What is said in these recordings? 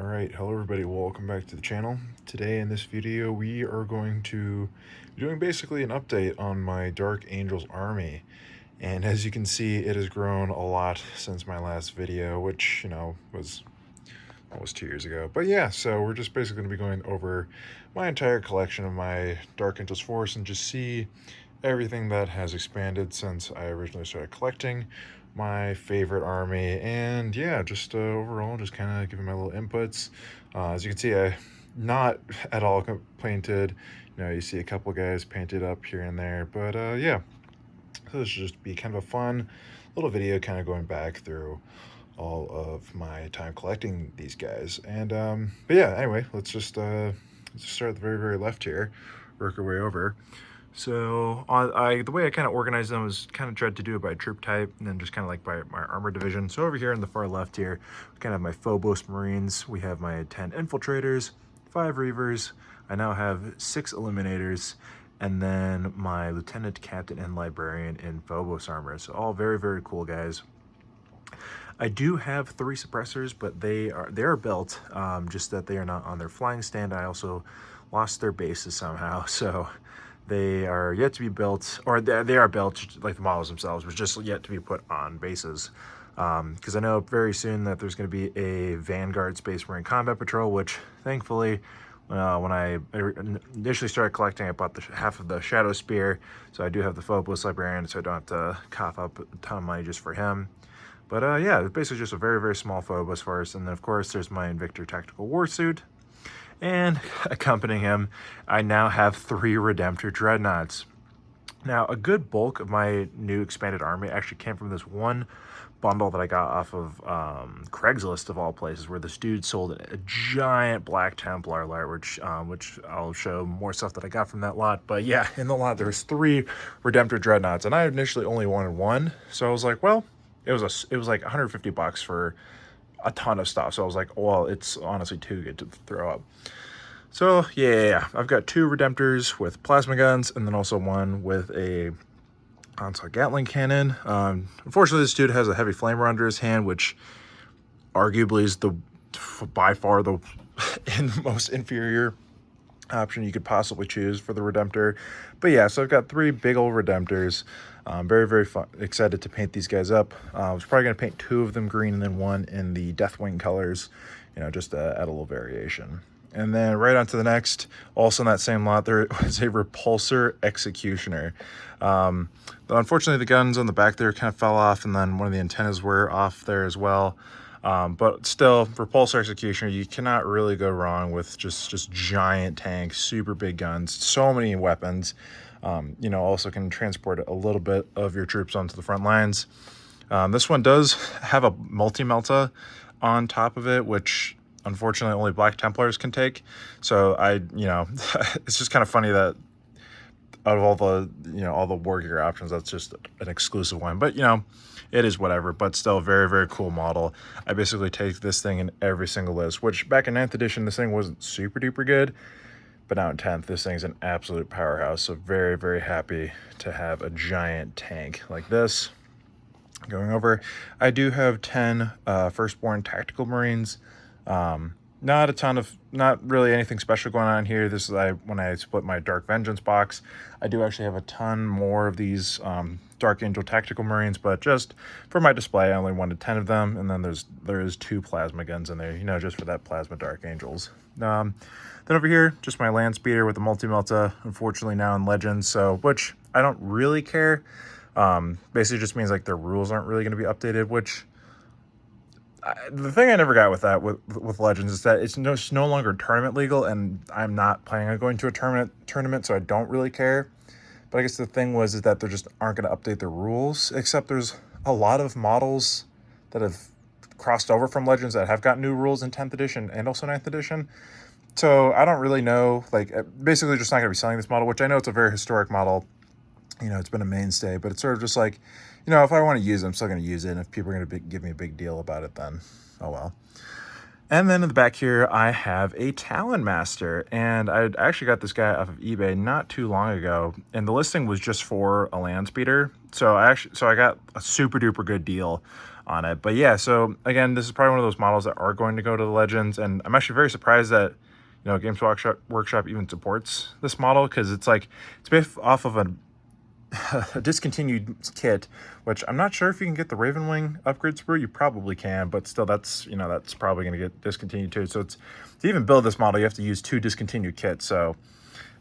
Alright, hello everybody, welcome back to the channel. Today in this video we are going to be doing basically an update on my Dark Angels army. And as you can see, it has grown a lot since my last video, which, was almost 2 years ago. But yeah, so we're just basically going to be going over my entire collection of my Dark Angels force and just see everything that has expanded since I originally started collecting my favorite army. And yeah, just overall just kind of giving my little inputs. As you can see, I not at all painted. You see a couple guys painted up here and there, but yeah, so this should just be kind of a fun little video kind of going back through all of my time collecting these guys. And but yeah, anyway, let's just start at the very left here, work our way over. So the way I kind of organized them was kind of tried to do it by troop type and then just kind of like by my armor division. So over here in the far left here, we kind of have my Phobos Marines. We have my 10 Infiltrators, 5 Reavers. I now have 6 Eliminators, and then my Lieutenant, Captain, and Librarian in Phobos armor. So all very cool guys. I do have 3 suppressors, but they are built, just that they are not on their flying stand. I also lost their bases somehow, so they are yet to be built, or they are built like the models themselves, but just yet to be put on bases. Because I know very soon that there's going to be a Vanguard Space Marine Combat Patrol, which thankfully, when I initially started collecting, I bought half of the Shadow Spear, so I do have the Phobos Librarian, so I don't have to cough up a ton of money just for him. But yeah, it's basically just a very small Phobos force, and then of course there's my Invictor Tactical Warsuit. And accompanying him, I now have 3 Redemptor Dreadnoughts. Now, a good bulk of my new expanded army actually came from this one bundle that I got off of Craigslist, of all places, where this dude sold a giant Black Templar lot, which I'll show more stuff that I got from that lot. But yeah, in the lot, there's 3 Redemptor Dreadnoughts, and I initially only wanted 1. So I was like, well, it was like $150 for a ton of stuff. So I was like, well, it's honestly too good to throw up. So yeah, I've got 2 Redemptors with plasma guns, and then also 1 with a onslaught Gatling cannon. Unfortunately, this dude has a heavy flamer under his hand, which arguably is by far the most inferior option you could possibly choose for the Redemptor. But yeah, so I've got 3 big old Redemptors. Very excited to paint these guys up. I was probably going to paint 2 of them green and then 1 in the Deathwing colors, just to add a little variation. And then right on to the next, also in that same lot, there was a Repulsor Executioner. Unfortunately, the guns on the back there kind of fell off, and then one of the antennas were off there as well. But still, Repulsor Executioner, you cannot really go wrong with just giant tanks, super big guns, so many weapons. Also can transport a little bit of your troops onto the front lines. This one does have a multi-melta on top of it, which unfortunately only Black Templars can take. So it's just kind of funny that out of all the war gear options, that's just an exclusive one. But it is whatever. But still, very cool model. I basically take this thing in every single list, which back in 9th edition, this thing wasn't super duper good. But now in 10th, this thing's an absolute powerhouse. So very happy to have a giant tank like this. Going over, I do have 10 Firstborn Tactical Marines. Not really anything special going on here. This is when I split my Dark Vengeance box. I do actually have a ton more of these Dark Angel Tactical Marines, but just for my display, I only wanted 10 of them. And then there is 2 plasma guns in there, just for that plasma Dark Angels. Then over here, just my Land Speeder with the multi-melta, unfortunately now in Legends, which I don't really care. Basically just means like their rules aren't really going to be updated, which the thing I never got with that with Legends is that it's no longer tournament legal, and I'm not planning on going to a tournament, so I don't really care. But I guess the thing is that they just aren't going to update the rules, except there's a lot of models that have crossed over from Legends that have got new rules in 10th edition and also 9th edition. So I don't really know, basically just not going to be selling this model, which I know it's a very historic model. It's been a mainstay, but it's sort of just like, if I want to use it, I'm still going to use it. And if people are going to give me a big deal about it, then oh well. And then in the back here, I have a Talon Master, and I actually got this guy off of eBay not too long ago, and the listing was just for a land speeder. So I got a super duper good deal on it. But yeah, so again, this is probably one of those models that are going to go to the Legends, and I'm actually very surprised that, you know, Games Workshop even supports this model, because it's like, it's based off of a discontinued kit, which I'm not sure if you can get the Ravenwing upgrade sprue. You probably can, but still, that's, you know, that's probably going to get discontinued too. So it's, to even build this model, you have to use 2 discontinued kits. So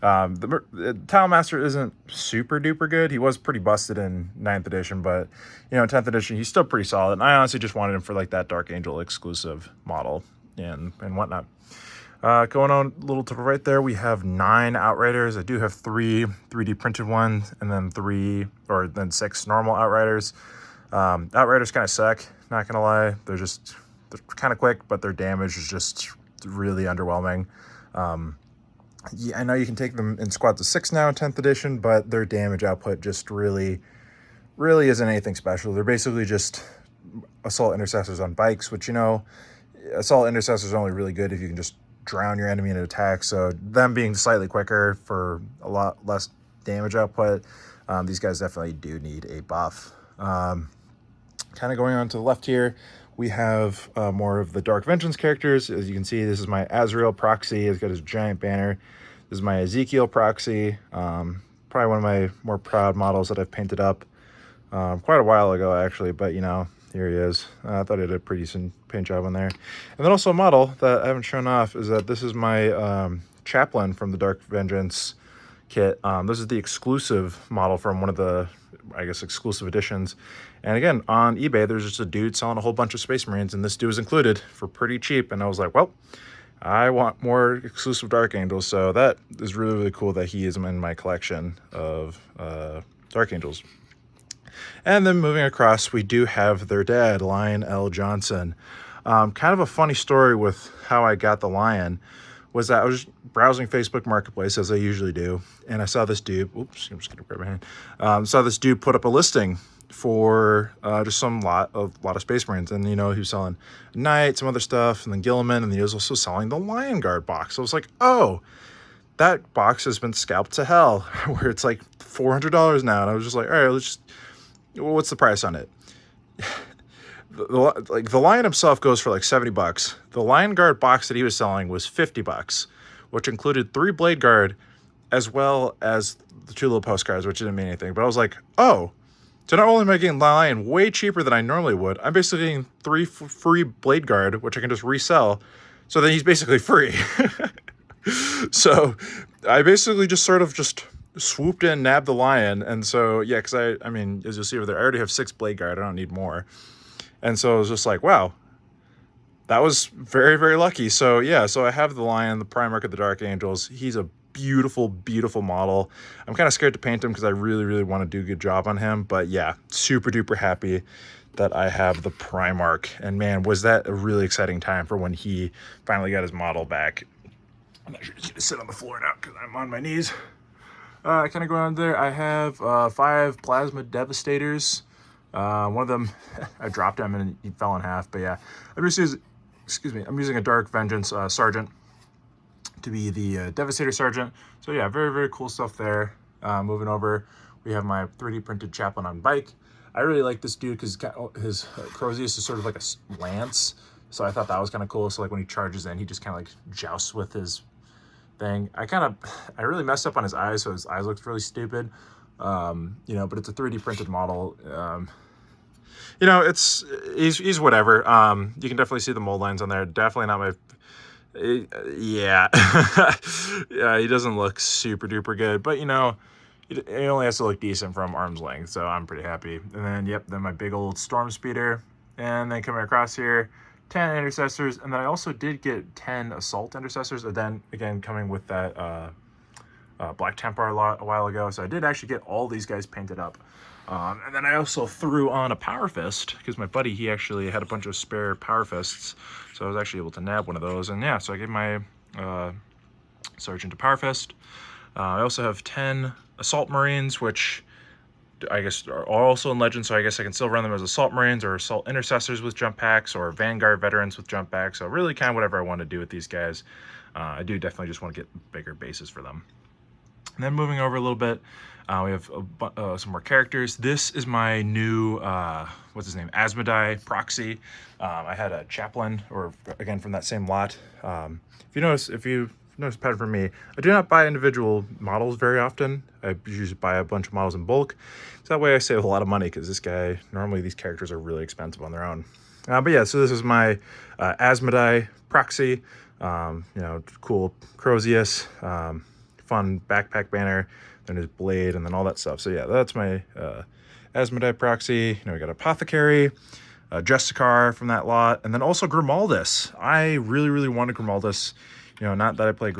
the Tile Master isn't super duper good. He was pretty busted in 9th edition, but, you know, 10th edition, he's still pretty solid. And I honestly just wanted him for like that Dark Angel exclusive model and whatnot. Going on a little to the right there, we have 9 Outriders. I do have 3 3D printed ones, and then 6 normal Outriders. Outriders kind of suck, not gonna lie. They're kind of quick, but their damage is just really underwhelming. Yeah, I know you can take them in squads of 6 now in 10th edition, but their damage output just really isn't anything special. They're basically just assault intercessors on bikes, which, you know, assault intercessors are only really good if you can just drown your enemy in an attack. So them being slightly quicker for a lot less damage output, these guys definitely do need a buff. Kind of going on to the left here, we have more of the Dark Vengeance characters. As you can see, this is my Azrael proxy. He's got his giant banner. This is my Ezekiel proxy. Probably one of my more proud models that I've painted up quite a while ago, actually, but, you know, here he is. I thought he did a pretty decent paint job on there. And then also a model that I haven't shown off is that this is my Chaplain from the Dark Vengeance kit. This is the exclusive model from one of the, I guess, exclusive editions. And again, on eBay, there's just a dude selling a whole bunch of Space Marines, and this dude was included for pretty cheap. And I was like, well, I want more exclusive Dark Angels. So that is really, really cool that he is in my collection of Dark Angels. And then moving across, we do have their dad, Lion L. Johnson. Kind of a funny story with how I got the Lion was that I was browsing Facebook Marketplace, as I usually do, and I saw this dude, oops, I'm just gonna grab my hand, saw this dude put up a listing for just a lot of Space Marines, and, you know, he was selling Knight, some other stuff, and then Gilliman, and he was also selling the Lion Guard box. So I was like, oh, that box has been scalped to hell, where it's like $400 now, and I was just like, all right, well, what's the price on it? Like, the Lion himself goes for like $70. The Lion Guard box that he was selling was $50, which included 3 Blade Guard as well as the 2 little postcards, which didn't mean anything. But I was like, oh, so not only am I getting Lion way cheaper than I normally would, I'm basically getting 3 free Blade Guard, which I can just resell. So then he's basically free. So I basically just sort of just swooped in, nabbed the Lion. And so, yeah, because I mean, as you'll see over there, I already have 6 Blade Guard. I don't need more. And so I was just like, wow, that was very, very lucky. So yeah, so I have the Lion, the Primarch of the Dark Angels. He's a beautiful, beautiful model. I'm kind of scared to paint him because I really, really want to do a good job on him. But yeah, super duper happy that I have the Primarch. And man, was that a really exciting time for when he finally got his model back. I'm actually just gonna sit on the floor now because I'm on my knees. Kind of going on there, I have 5 Plasma Devastators. One of them, I dropped him and he fell in half. But yeah, I'm using a Dark Vengeance Sergeant to be the Devastator Sergeant. So yeah, very, very cool stuff there. Moving over, we have my 3D printed Chaplain on bike. I really like this dude because his Crozius is sort of like a lance. So I thought that was kind of cool. So like when he charges in, he just kind of like jousts with his thing. I really messed up on his eyes, so his eyes looked really stupid. You know, but it's a 3D printed model. You know, he's whatever. You can definitely see the mold lines on there. Definitely not my, yeah. Yeah, he doesn't look super duper good, but, you know, it only has to look decent from arm's length, so I'm pretty happy. And then, yep, then my big old Storm Speeder, and then coming across here, 10 Intercessors, and then I also did get 10 Assault Intercessors, and then, again, coming with that Black Templar a while ago, so I did actually get all these guys painted up. And then I also threw on a Power Fist, because my buddy, he actually had a bunch of spare Power Fists, so I was actually able to nab one of those, and yeah, so I gave my Sergeant a Power Fist. I also have 10 Assault Marines, which I guess are also in Legend, so I guess I can still run them as Assault Marines or Assault Intercessors with jump packs or Vanguard Veterans with jump packs, so really kind of whatever I want to do with these guys. I do definitely just want to get bigger bases for them. And then moving over a little bit, we have some more characters. This is my new, what's his name, Asmodai proxy. I had a chaplain, or again from that same lot. If you notice a pattern from me, I do not buy individual models very often. I usually buy a bunch of models in bulk. So that way I save a lot of money, because normally these characters are really expensive on their own. But yeah, so this is my Asmodai proxy. Cool Crozius, fun backpack banner, then his blade, and then all that stuff. So yeah, that's my Asmodai proxy. We got Apothecary, Justicar from that lot, and then also Grimaldus. I really wanted Grimaldus. Not that I play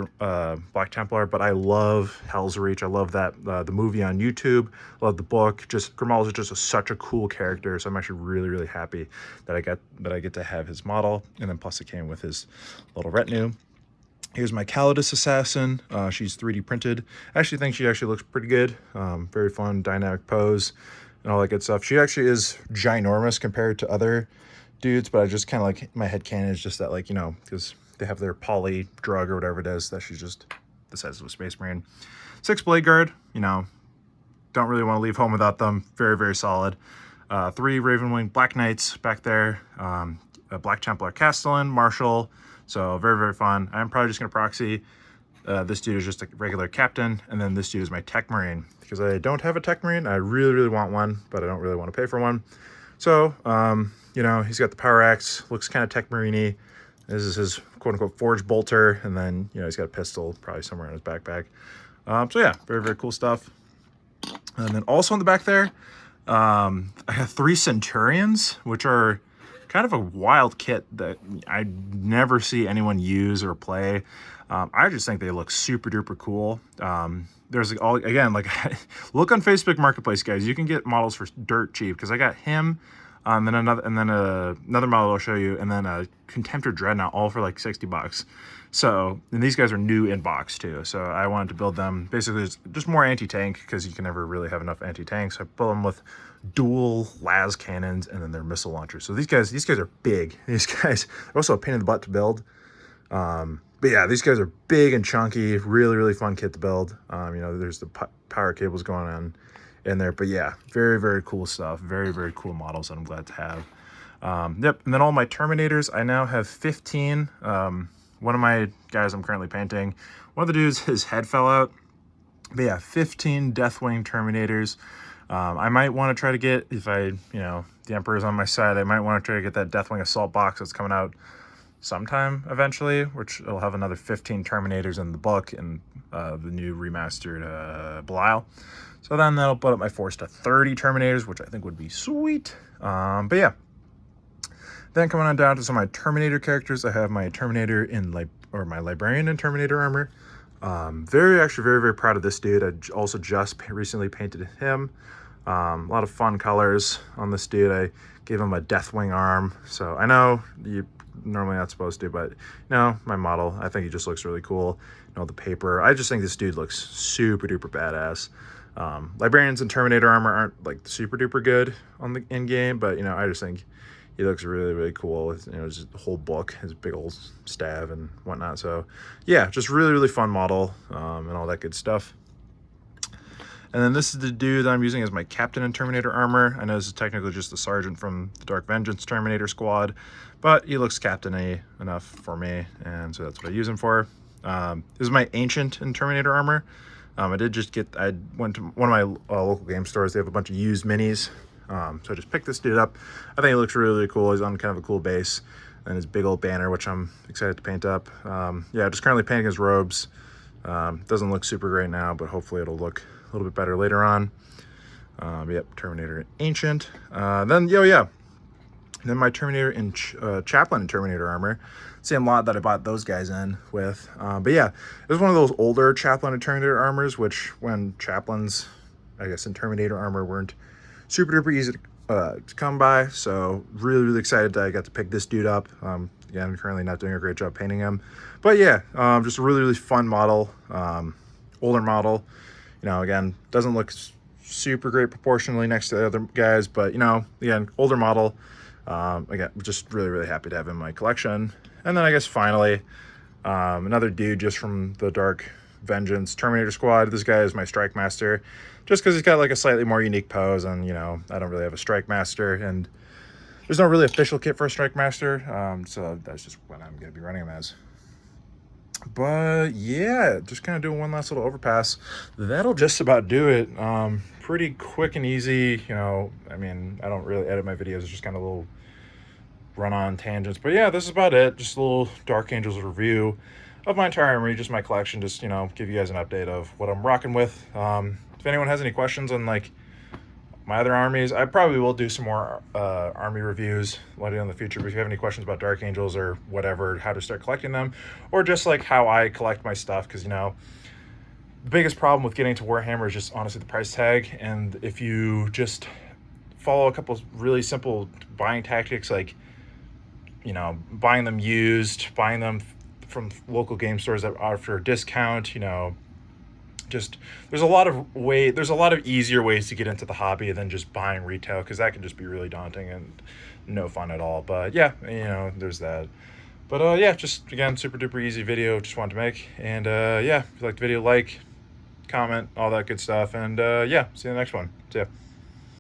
Black Templar, but I love Hell's Reach. I love that the movie on YouTube. Love the book. Just Grimaldus is just such a cool character. So I'm actually really happy that I get to have his model, and then plus it came with his little retinue. Here's my Calidus Assassin. She's 3D printed. I actually think she looks pretty good. Very fun, dynamic pose, and all that good stuff. She actually is ginormous compared to other dudes, but I just kind of like, my headcanon is just that, because they have their poly drug or whatever it is, that she's just the size of a Space Marine. 6 Blade Guard, don't really want to leave home without them. Very solid. 3 Ravenwing Black Knights back there. A Black Templar Castellan, Marshal. So very fun. I'm probably just going to proxy. This dude is just a regular captain, and then this dude is my Tech Marine, because I don't have a Tech Marine. I really want one, but I don't really want to pay for one. So, he's got the Power Axe, looks kind of Tech Marine-y. This is his quote-unquote Forge Bolter, and then, he's got a pistol probably somewhere in his backpack. So yeah, very cool stuff. And then also in the back there, I have 3 Centurions, which are kind of a wild kit that I never see anyone use or play. I just think they look super duper cool. There's look on Facebook Marketplace, guys. You can get models for dirt cheap, because I got him. And then another model I'll show you, and then a Contemptor Dreadnought, all for like $60. So, and these guys are new in box too. So I wanted to build them. Basically, it's just more anti-tank, because you can never really have enough anti-tanks. So I built them with dual las cannons and then their missile launchers. So these guys are big. These guys are also a pain in the butt to build. But yeah, these guys are big and chunky. Really fun kit to build. There's the power cables going on in there, but yeah, very cool stuff. Very cool models that I'm glad to have. Yep. And then all my Terminators, I now have 15. One of my guys I'm currently painting, one of the dudes, his head fell out. But yeah, 15 Deathwing Terminators. I might want to try to get, if the Emperor's on my side, I might want to try to get that Deathwing Assault box that's coming out sometime eventually, which will have another 15 Terminators in the book, and the new remastered Belial. So then that'll put up my force to 30 Terminators, which I think would be sweet. But yeah. Then coming on down to some of my Terminator characters, I have my Terminator my Librarian in Terminator armor. Very proud of this dude. I also just recently painted him. A lot of fun colors on this dude. I gave him a Deathwing arm. So I know you normally not supposed to, but no, my model, I think he just looks really cool. The paper. I just think this dude looks super duper badass. Librarians and Terminator armor aren't like super duper good on the in game, but I just think he looks really cool with just the whole book, his big old staff and whatnot. So yeah, just really fun model, and all that good stuff. And then this is the dude that I'm using as my captain in Terminator armor. I know this is technically just the sergeant from the Dark Vengeance Terminator squad, but he looks captain-y enough for me, and so that's what I use him for. This is my ancient in Terminator armor. I went to one of my local game stores. They have a bunch of used minis. So I just picked this dude up. I think he looks really cool. He's on kind of a cool base, and his big old banner, which I'm excited to paint up. Yeah, just currently painting his robes. Doesn't look super great now, but hopefully it'll look a little bit better later on. Yep, Terminator Ancient. Then my Terminator in Chaplain in Terminator armor. Same lot that I bought those guys in with. But yeah, it was one of those older Chaplain and Terminator armors, which when Chaplains, I guess, in Terminator armor weren't super duper easy to come by. So really excited that I got to pick this dude up. Again, currently not doing a great job painting him. But yeah, just a really fun model. Older model. Again, doesn't look super great proportionally next to the other guys, but again, older model. Again, just really happy to have in my collection. And then I guess finally, another dude just from the Dark Vengeance Terminator Squad. This guy is my Strike Master, just because he's got like a slightly more unique pose, and you know, I don't really have a Strike Master, and there's no really official kit for a Strike Master, so that's just what I'm going to be running him as. But yeah, just kind of doing one last little overpass. That'll just about do it. Pretty quick and easy. You know, I mean, I don't really edit my videos. It's just kind of little run-on tangents. But yeah, this is about it. Just a little Dark Angels review of my entire armory, just my collection. Just, you know, give you guys an update of what I'm rocking with. If anyone has any questions on like my other armies, I probably will do some more army reviews later in the future. But if you have any questions about Dark Angels or whatever, how to start collecting them, or just like how I collect my stuff, because, you know, the biggest problem with getting to Warhammer is just honestly the price tag. And if you just follow a couple really simple buying tactics, like, you know, buying them used, buying them from local game stores that offer a discount, you know, just there's a lot of easier ways to get into the hobby than just buying retail, because that can just be really daunting and no fun at all. But yeah, you know, there's that. But yeah, just again, super duper easy video just wanted to make. And yeah, if you like the video, like, comment, all that good stuff. And yeah, see you in the next one. See ya.